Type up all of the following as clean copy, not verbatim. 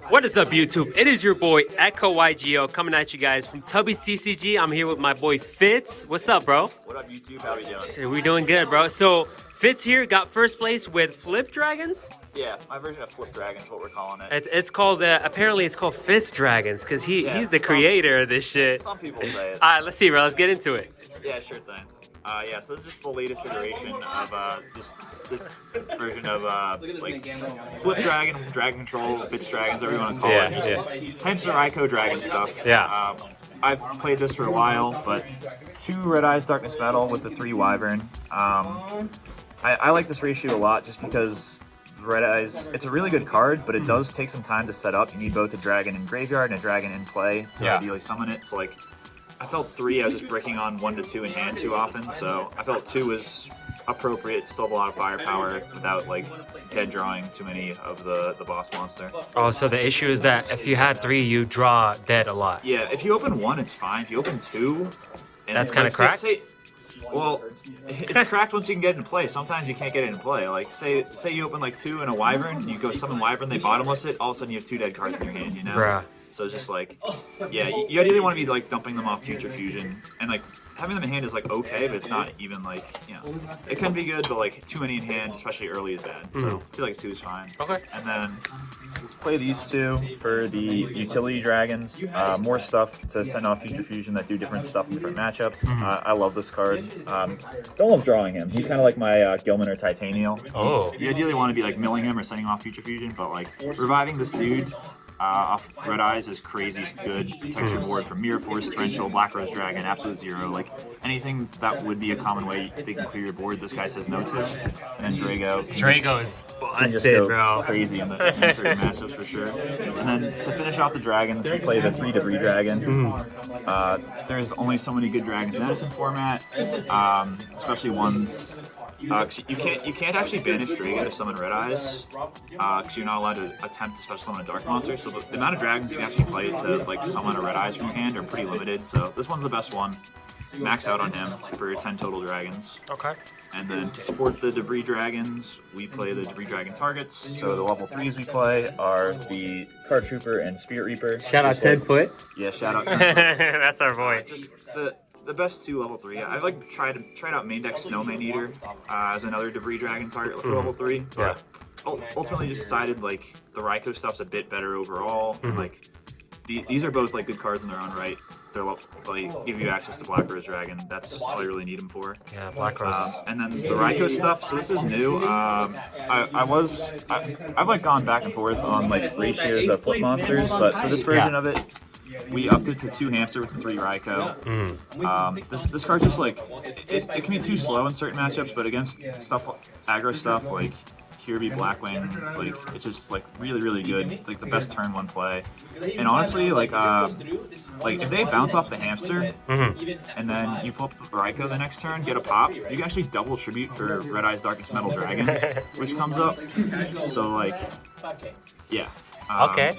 What is up, YouTube? It is your boy echo-YGO coming at you guys from Tubby CCG. I'm here with my boy Fitz. What's up, bro? What up, YouTube? How we doing? So we're doing good, bro. So Fitz here got first place with Flip Dragons. Yeah, my version of Flip Dragons, what we're calling it. It's called apparently it's called Fitz Dragons because he's the creator of this shit. Some people say it. All right, let's see, bro. Let's get into it. Yeah, sure thing. Yeah, so this is just the latest iteration of this version of like Flip Dragon, Dragon Control, Fitz Dragons, whatever you want to call it. Just hence the echo Dragon stuff. Yeah. I've played this for a while, but 2 Red Eyes Darkness Metal with the 3 Wyvern. I like this ratio a lot just because Red Eyes, it's a really good card, but it does take some time to set up. You need both a dragon in graveyard and a dragon in play to ideally summon it. So like, I felt 3, I was just breaking on 1 to 2 in hand too often, so I felt 2 was appropriate, still have a lot of firepower without like dead drawing too many of the boss monster. Oh, so the issue is that if you had 3, you draw dead a lot. Yeah, if you open 1, it's fine. If you open 2, and that's kind of cracked? Well, it's cracked once you can get it in play. Sometimes you can't get it in play. Like, say you open like 2 and a Wyvern, and you go summon Wyvern, they bottomless it, all of a sudden you have 2 dead cards in your hand, you know? Bruh. So it's just like, yeah, you ideally want to be like dumping them off Future Fusion, and like having them in hand is like okay, but it's not even like, you know, it can be good, but like too many in hand, especially early, is bad. So I feel like 2 is fine. Okay. And then let's play these 2 for the utility dragons. More stuff to send off Future Fusion that do different stuff in different matchups. I love this card. Don't love drawing him. He's kind of like my Gilman or Titanial. Oh. You ideally want to be like milling him or sending off Future Fusion, but like reviving this dude off Red Eyes is crazy good. Texture board from Mirror Force, Torrential, Black Rose Dragon, Absolute Zero, like anything that would be a common way they can clear your board, this guy says no to. And then Drago. Drago is busted, bro. Crazy in certain matchups for sure. And then to finish off the dragons, we play the 3 Debris Dragon. There's only so many good dragons in Edison format, especially ones. You can't actually banish Drago to summon Red Eyes, because you're not allowed to attempt to special summon a Dark Monster. So the amount of dragons you can actually play to like summon a Red Eyes from your hand are pretty limited. So this one's the best one. Max out on him for 10 total dragons. Okay. And then to support the Debris Dragons, we play the Debris Dragon targets. So the level 3s we play are the Card Trooper and Spirit Reaper. Shout out 10 foot. Yeah, shout out 10 foot. That's our boy. Just the best 2 level 3. I've like tried out main deck Snowman Eater as another Debris Dragon target for level 3. But ultimately just decided like the Raikou stuff's a bit better overall. Like these are both like good cards in their own right. They're like give you access to Black Rose Dragon. That's all you really need them for. Yeah, Black Rose. And then the Raikou stuff. So this is new. I've like gone back and forth on like ratios of flip monsters, but for this version of it, we upped it to 2 Hamster with the 3 Raikou. This card's just like it can be too slow in certain matchups, but against stuff aggro stuff like Kirby, Blackwing, like it's just like really good, like the best turn 1 play. And honestly, like if they bounce off the Hamster and then you flip the Raikou the next turn, get a pop, you can actually double tribute for Red Eyes Darkest Metal Dragon, which comes up. So like, yeah. Okay.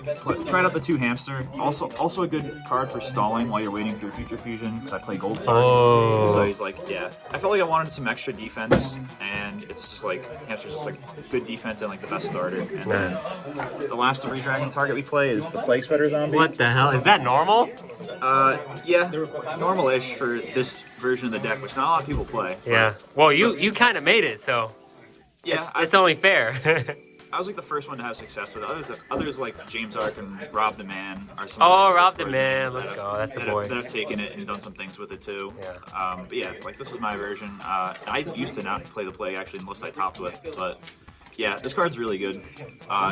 Tried out the 2 Hamster. Also a good card for stalling while you're waiting for your Future Fusion, because I play Gold Sword. Oh. So he's like, yeah. I felt like I wanted some extra defense, and it's just like, Hamster's just like good defense and like the best starter. And then the last Debris Dragon target we play is the Plague Spreader Zombie. What the hell? Is that normal? Yeah, normal-ish for this version of the deck, which not a lot of people play. Yeah. Well, you kind of made it, so yeah, it's only fair. I was like the first one to have success with it. Others like James Ark and Rob the Man are some. Oh, Rob the Man, let's go. That's the boy. That have taken it and done some things with it too. Yeah. But yeah, like this is my version. I used to not play the Plague actually, unless I topped with, but. Yeah, this card's really good.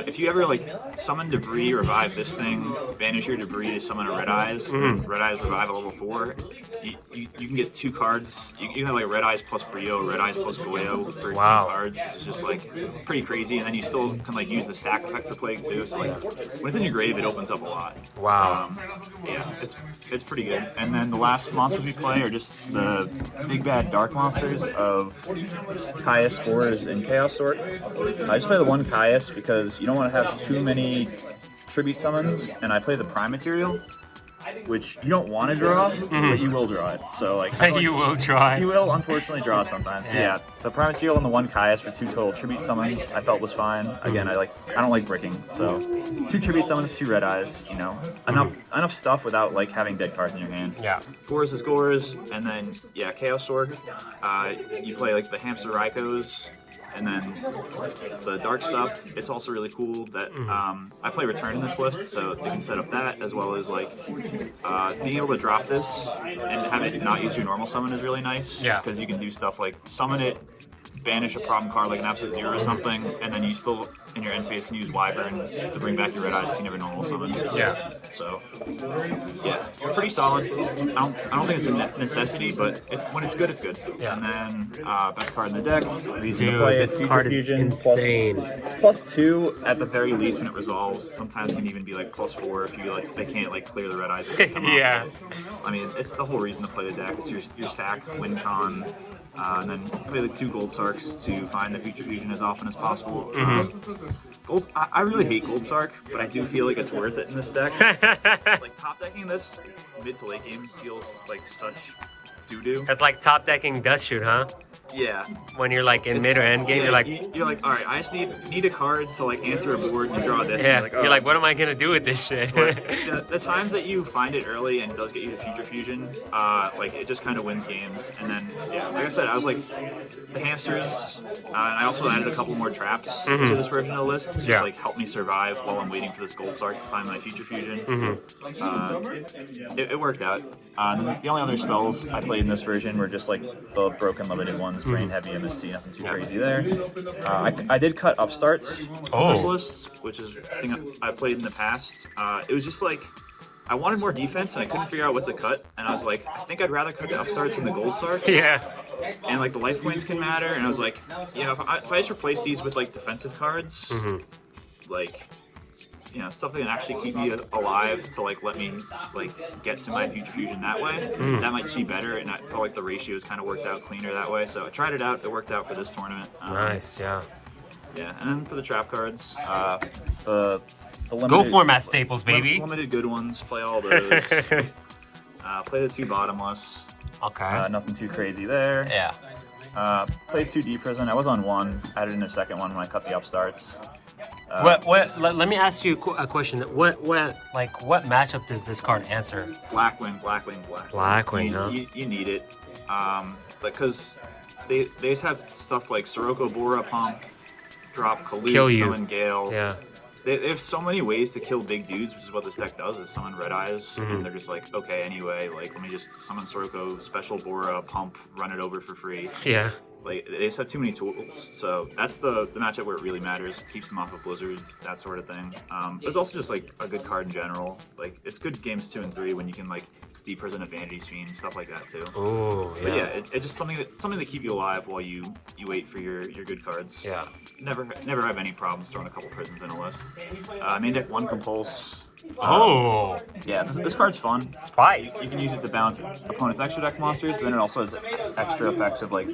If you ever like summon Debris, revive this thing, banish your Debris to summon a Red Eyes, Red Eyes revive at level 4, you can get 2 cards. You have like Red Eyes plus Brio, Red Eyes plus Goyo for 2 cards, which is just like pretty crazy. And then you still can like use the stack effect for Plague too. So like when it's in your grave, it opens up a lot. Wow. Yeah, it's pretty good. And then the last monsters we play are just the big bad dark monsters of Caius, Scores, and Chaos Sword. I just play the 1 Caius because you don't want to have too many tribute summons, and I play the Prime Material. which you don't want to draw, but you will draw it. So like, I feel like You will try. you will unfortunately draw it sometimes. So, yeah, the Prime Material and the one Caius for 2 total tribute summons I felt was fine. Again, I don't like bricking, so 2 tribute summons, 2 red eyes. You know, enough stuff without like having dead cards in your hand. Yeah. Gores is Gores, and then yeah, Chaos Sword. You play like the Hamster Raikos. And then the dark stuff, it's also really cool that I play Return in this list, so you can set up that as well as like being able to drop this and have it not use your normal summon is really nice. Yeah. Because you can do stuff like summon it, banish a problem card like an Absolute Zero or something, and then you still in your end phase can use Wyvern to bring back your red eyes to never normal summon. Yeah. So yeah, pretty solid. I don't think it's a necessity, but when it's good, it's good. Yeah. And then best card in the deck, reason to Dude, play it, this Future card is Fusion, insane. +2 at the very least when it resolves. Sometimes can even be like +4 if you like they can't like clear the red eyes. As they come Yeah. off. I mean, it's the whole reason to play the deck. It's your sack, win con. And then play like 2 Gold Sarks to find the Future Fusion as often as possible. I really hate Gold Sark, but I do feel like it's worth it in this deck. Like top decking this mid to late game feels like such doo-doo. That's like top decking Dust Shoot, huh? Yeah. When you're like in mid or end game, Yeah, you're like, all right, I just need a card to like answer a board and you draw this. yeah, And you're like, what am I gonna do with this shit? But the times that you find it early and it does get you the Future Fusion, like it just kind of wins games. And then, yeah, like I said, I was like the hamsters, and I also added a couple more traps to this version of the list, just like help me survive while I'm waiting for this Gold Sark to find my Future Fusion. It worked out. The only other spells I played in this version were just like the broken limited ones, Brain Heavy, MST, nothing too crazy there. I did cut upstarts from this list, which is a thing I played in the past. It was just like, I wanted more defense and I couldn't figure out what to cut, and I was like, I think I'd rather cut the upstarts than the Gold Sarks. Yeah. And like the life points can matter, and I was like, you know, if I just replace these with like defensive cards, like, you know, stuff that can actually keep me alive to like let me like get to my Future Fusion that way, that might be better, and I felt like the ratios kind of worked out cleaner that way, so I tried it out. It worked out for this tournament. Nice, yeah. Yeah, and then for the trap cards, the limited, Go format staples, baby. Limited good ones, play all those. Play the 2 bottomless. Okay. Nothing too crazy there. Yeah. Played 2 D prison. I was on 1. Added in a second one when I cut the upstarts. Let me ask you a question. What matchup does this card answer? Blackwing. Blackwing, huh? You need it. Because they just have stuff like Sirocco Bora Pump, drop Kill Khalid, you. summon Gale. Yeah. They have so many ways to kill big dudes, which is what this deck does, is summon Red Eyes. And they're just like, okay, anyway, like, let me just summon Sirocco, special Bora, pump, run it over for free. Yeah. Like, they just have too many tools. So that's the matchup where it really matters. Keeps them off of blizzards, that sort of thing. But it's also just, like, a good card in general. Like, it's good games 2 and 3 when you can, like, deprison a Vanity Fiend, stuff like that, too. Ooh, yeah. But yeah, it's just something to keep you alive while you wait for your good cards. Yeah. Never have any problems throwing a couple prisons in a list. Main deck 1 Compulse. Yeah, this card's fun. Spice. You can use it to balance opponent's extra deck monsters, but then it also has extra effects of like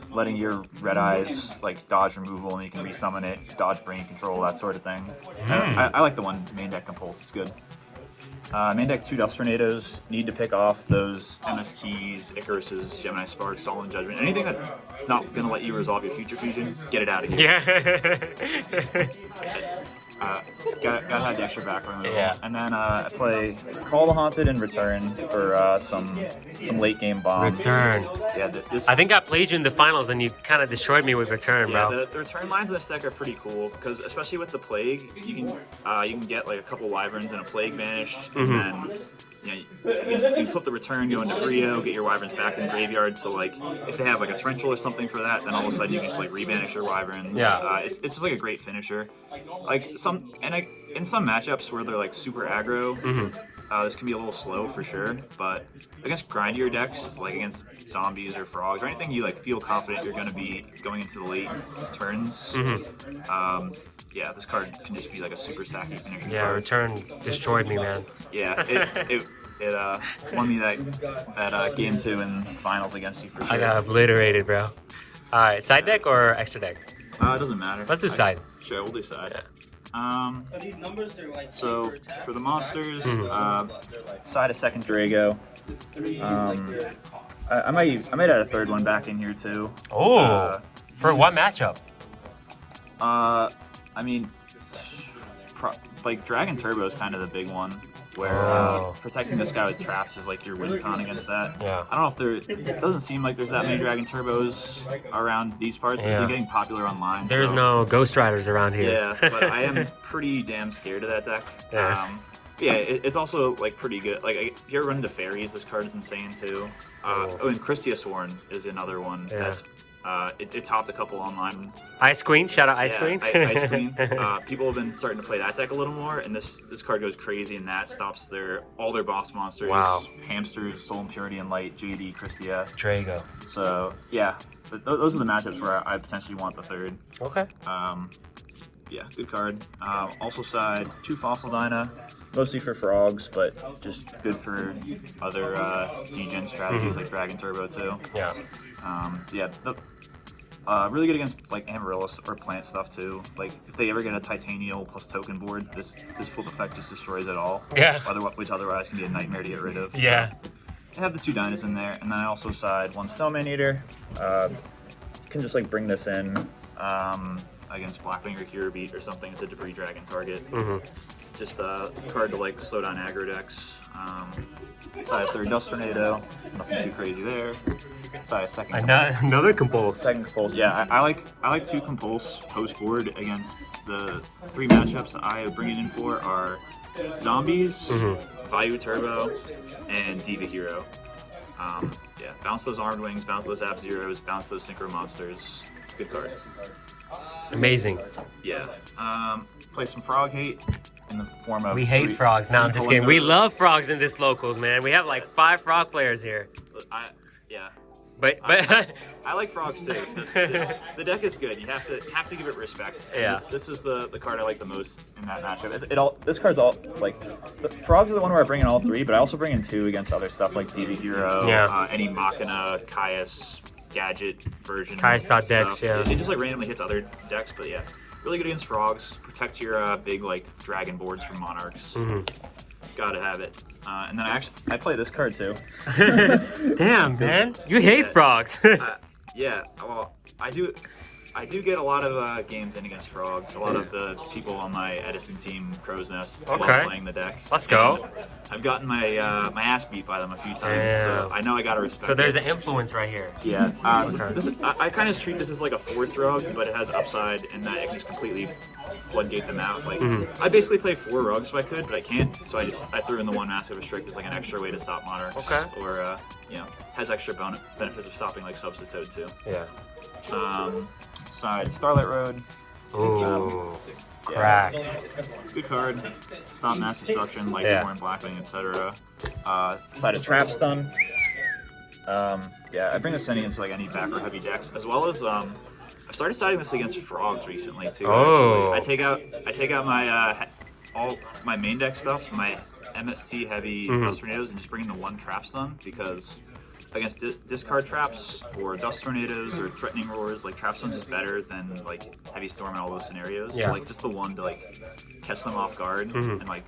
letting your red eyes like dodge removal, and you can resummon it, dodge brain control, that sort of thing. I like the one main deck Compulse. It's good. Main deck 2 Dust Tornadoes. Need to pick off those MSTs, Icaruses, Gemini Sparks, Solemn Judgment. Anything that's not going to let you resolve your Future Fusion, get it out of here. Yeah. Gotta have the extra background. Yeah. And then I play Call the Haunted and Return for some late game bombs. Return. Yeah, I think I played you in the finals and you kind of destroyed me with Return, bro. The return lines in this deck are pretty cool because especially with the Plague, you can get like a couple Wyverns and a Plague banished, and then you flip the return, go into Brio, get your Wyverns back in the graveyard. So like if they have like a Torrential or something for that, then all of a sudden you can just like rebanish your Wyverns. Yeah. It's just like a great finisher. Like in some matchups where they're like super aggro, this can be a little slow for sure. But against grindier decks, like against zombies or frogs or anything you like feel confident you're going to be going into the late turns. Yeah, this card can just be like a super sacky finisher. Yeah, card. Return destroyed me, man. Yeah, it won me that game 2 in finals against you for sure. I got obliterated, bro. All right, side deck or extra deck? It doesn't matter. Let's do side. Sure, we'll do side. Yeah. So for the monsters, side a second Drago. I might add a third one back in here too. Oh, for what matchup? I mean, like Dragon Turbo is kind of the big one, where protecting this guy with traps is like your win con against that. Yeah. I don't know if it doesn't seem like there's that many Dragon Turbos around these parts, but they're getting popular online. There's no Ghost Riders around here. Yeah, but I am pretty damn scared of that deck. Yeah, it's also like pretty good. Like if you ever run into fairies, this card is insane too. And Christia Sworn is another one. That's it topped a couple online. Ice Queen, shout out Ice Queen. Ice Queen. People have been starting to play that deck a little more, and this card goes crazy, and that stops all their boss monsters. Wow. Hamsters, Soul Impurity and Light, JD, Christia. Drago. So yeah, those are the matchups where I potentially want the third. Okay. Yeah, good card. Also side 2 Fossil Dyna, mostly for frogs, but just good for other degen strategies like Dragon Turbo too. Yeah. Really good against like Amaryllis or plant stuff too. Like if they ever get a Titanial plus token board, this flip effect just destroys it all. Yeah. Which otherwise can be a nightmare to get rid of. Yeah. So I have the 2 Dynas in there, and then I also side 1 Snowman Eater. Can just like bring this in against Blackwing or Cure Beat or something. It's a Debris Dragon target. Just a card to like slow down aggro decks. Side 3rd Dust Tornado, nothing too crazy there. Side 2nd. Another Compulse. 2nd Compulse. Yeah, I like 2 Compulse post board against the 3 matchups I bring it in for are Zombies, Vayu Turbo, and Diva Hero. Yeah, bounce those Armed Wings, bounce those Ab Zeros, bounce those Synchro Monsters. Good card. Amazing. Yeah. Play some Frog Hate in the form of. We hate frogs. Now I'm just kidding. We love frogs in this locals, man. We have like 5 frog players here. Yeah. But I like frogs too. The deck is good. You have to give it respect. Yeah. This is the card I like the most in that matchup. This card's all like the frogs are the one where I bring in all 3, but I also bring in 2 against other stuff like Diva Hero, any Machina, Caius, Gadget version. Caius decks, yeah. It just like randomly hits other decks, but yeah, really good against frogs. Protect your big like dragon boards from Monarchs. Gotta have it. And then I play this card too. Damn, man, you hate frogs. Yeah, well, I do get a lot of games in against frogs. A lot of the people on my Edison team, Crow's Nest, love playing the deck. Let's go. And I've gotten my my ass beat by them a few times, so I know I gotta respect. So there's an influence right here. Yeah. So I kind of treat this as like a 4th rug, but it has upside in that it can just completely floodgate them out. Like I basically play 4 rugs if I could, but I can't. So I threw in the 1 Massive Restrict as like an extra way to stop Monarchs. Or has extra benefits of stopping like Substitute too. Yeah. Side Starlight Road. Ooh. Cracked. Good card. Stop mass destruction, like Swarm, Blackwing, etc. Side of Trap Stun. Yeah, I bring this in against like any back or heavy decks, as well as I started siding this against frogs recently too. Oh. I take out my all my main deck stuff, my MST heavy Dust Tornadoes, and just bring in the 1 Trap Stun because against discard traps or Dust Tornadoes or Threatening Roars, like Trap Stun's is better than like Heavy Storm and all those scenarios. Yeah. So like just the 1 to like catch them off guard and like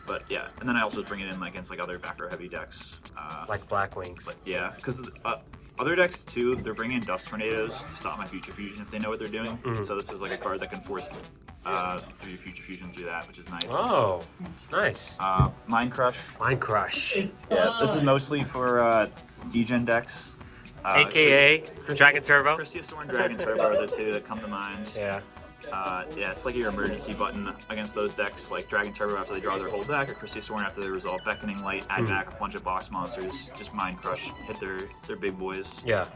But yeah, and then I also bring it in against like other back row heavy decks. Like Blackwings. But yeah, because other decks too, they're bringing in Dust Tornadoes to stop my Future Fusion if they know what they're doing. So this is like a card that can force through Future Fusion through that, which is nice. Oh, nice. Mind Crush. Mind Crush. Yeah, this is mostly for degen decks. AKA Dragon Turbo. Christia Sworn, Dragon Turbo are the 2 that come to mind. Yeah. Yeah, it's like your emergency button against those decks, like Dragon Turbo after they draw their whole deck, or Christia Sworn after they resolve Beckoning Light, add back a bunch of box monsters, just Mind Crush, hit their big boys. Yeah.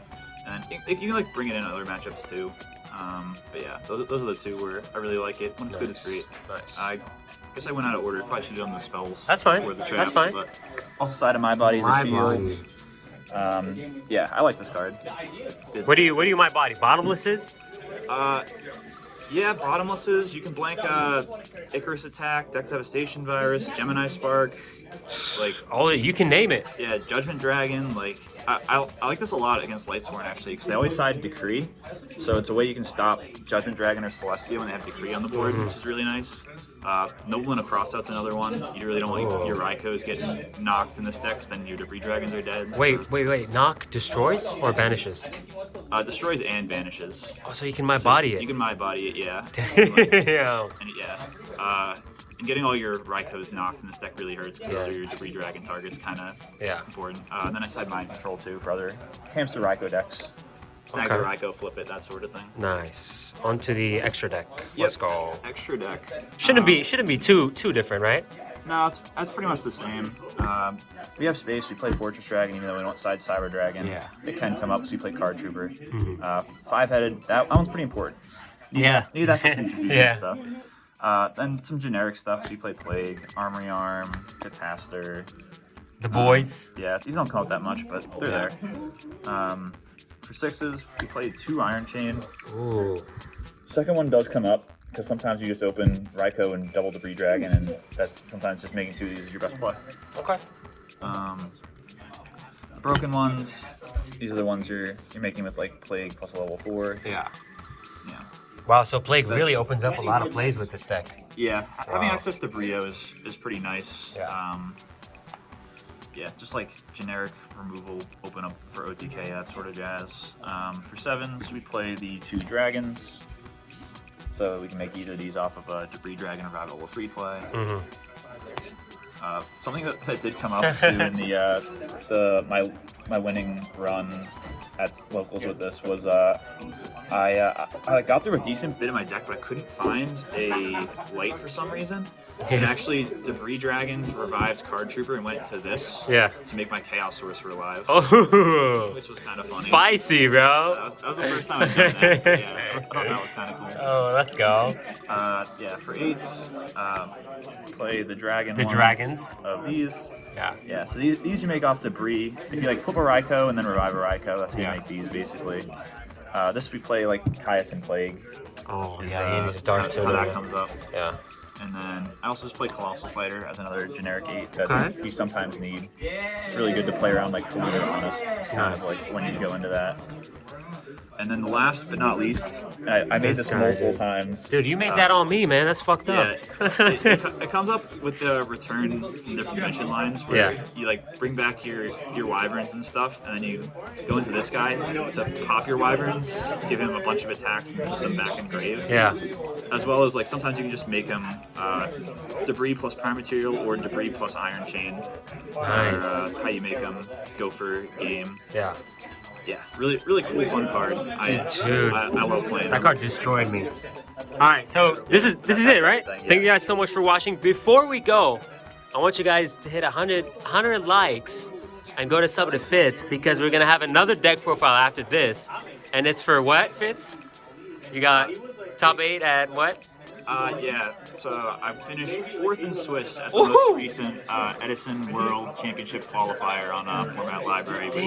And you can like bring it in other matchups too. But yeah, those are the 2 where I really like it. When it's good, it's great. Nice. I guess I went out of order. Probably should have done the spells. That's fine. Before the traps, That's fine. But also side of my body is a shield. Yeah, I like this card. What do you my body? Bottomlesses? Yeah, bottomlesses. You can blank Icarus Attack, Deck Devastation Virus, Gemini Spark, like Oh, you can name it. yeah, Judgment Dragon. Like I like this a lot against Lightsworn actually, because they always side Decree, so it's a way you can stop Judgment Dragon or Celestia when they have Decree on the board, which is really nice. Nobleman of Crossout's another one. You really don't want your Raikos getting knocked in this deck, 'cause then your Debris Dragons are dead. Wait. Knock destroys or banishes? Destroys and banishes. Oh, so you can my body it. You can my body it, yeah. Damn. And and getting all your Raikos knocked in this deck really hurts, because those are your Debris Dragon targets, kind of important. And then I side Mind Control too for other Hamster Raiko decks. Snag the Raiko, flip it, that sort of thing. Nice. Onto the extra deck. Let's go. Extra deck. Shouldn't be too different, right? No, that's pretty much the same. We have space. We play Fortress Dragon, even though we don't side Cyber Dragon. Yeah. It can come up because we play Card Trooper. Five-headed. That one's pretty important. Yeah. Need that for future fusion Yeah. stuff. Then some generic stuff. We play Plague, Armory Arm, Catastor. The boys. Yeah, these don't come up that much, but they're there. For sixes, we play 2 Iron Chain. Ooh. Second one does come up, because sometimes you just open Raiko and double Debris Dragon, and that sometimes just making 2 of these is your best play. Okay. Broken ones, these are the ones you're making with like Plague plus a level 4. Yeah. Yeah. Wow, so Plague really opens up a lot of plays with this deck. Yeah. Having access to Brio is pretty nice. Yeah. Yeah, just like generic removal, open up for OTK, that sort of jazz. For sevens, we play the 2 dragons. So we can make either of these off of a Debris Dragon or Revival Free Play. Something that did come up too in the my winning run at locals with this was I got through a decent bit of my deck, but I couldn't find a light for some reason. And actually, Debris Dragon revived Card Trooper and went to this to make my Chaos Sorcerer alive. Oh, Which was kind of funny. Spicy, bro. That was the first time I've done that. Yeah, I thought that was kind of cool. Oh, let's go. Yeah, for eights, play the dragon. The dragons of these. Yeah. Yeah. So these you make off Debris. If you like flip a Raiko and then revive a Raiko, that's how you make these basically. This we play like Caius and Plague. Oh yeah, you need a dark how that comes up. Yeah. And then I also just play Colossal Fighter as another generic 8 that we sometimes need. It's really good to play around like Polluted Honest. It's kind of like when you go into that. And then the last but not least, I made this multiple times. Dude, you made that on me, man. That's fucked up. Yeah, it comes up with the return from different dimension lines where you like bring back your wyverns and stuff, and then you go into this guy to pop your wyverns, give him a bunch of attacks, and put them back in grave. Yeah. As well as like sometimes you can just make them Debris plus Prime Material or Debris plus Iron Chain. Nice. Or how you make them go for game. Yeah. Yeah, really cool, fun card. Dude, I love playing that them. card destroyed me. All right, so this is it, right? Thank you guys so much for watching. Before we go, I want you guys to hit 100 likes and go to sub to Fitz, because we're gonna have another deck profile after this, and it's for what, Fitz? You got top 8 at what? Yeah, so I finished 4th in Swiss at the most recent Edison World Championship qualifier on Format Library with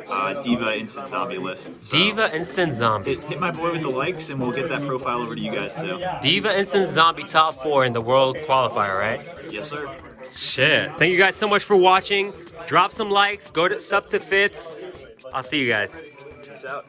my Diva Instant Zombie list. So Diva Instant Zombie. hit my boy with the likes, and we'll get that profile over to you guys too. Diva Instant Zombie top 4 in the World Qualifier, right? Yes, sir. Shit. Thank you guys so much for watching. Drop some likes. Go to sub to Fitz. I'll see you guys. Peace out.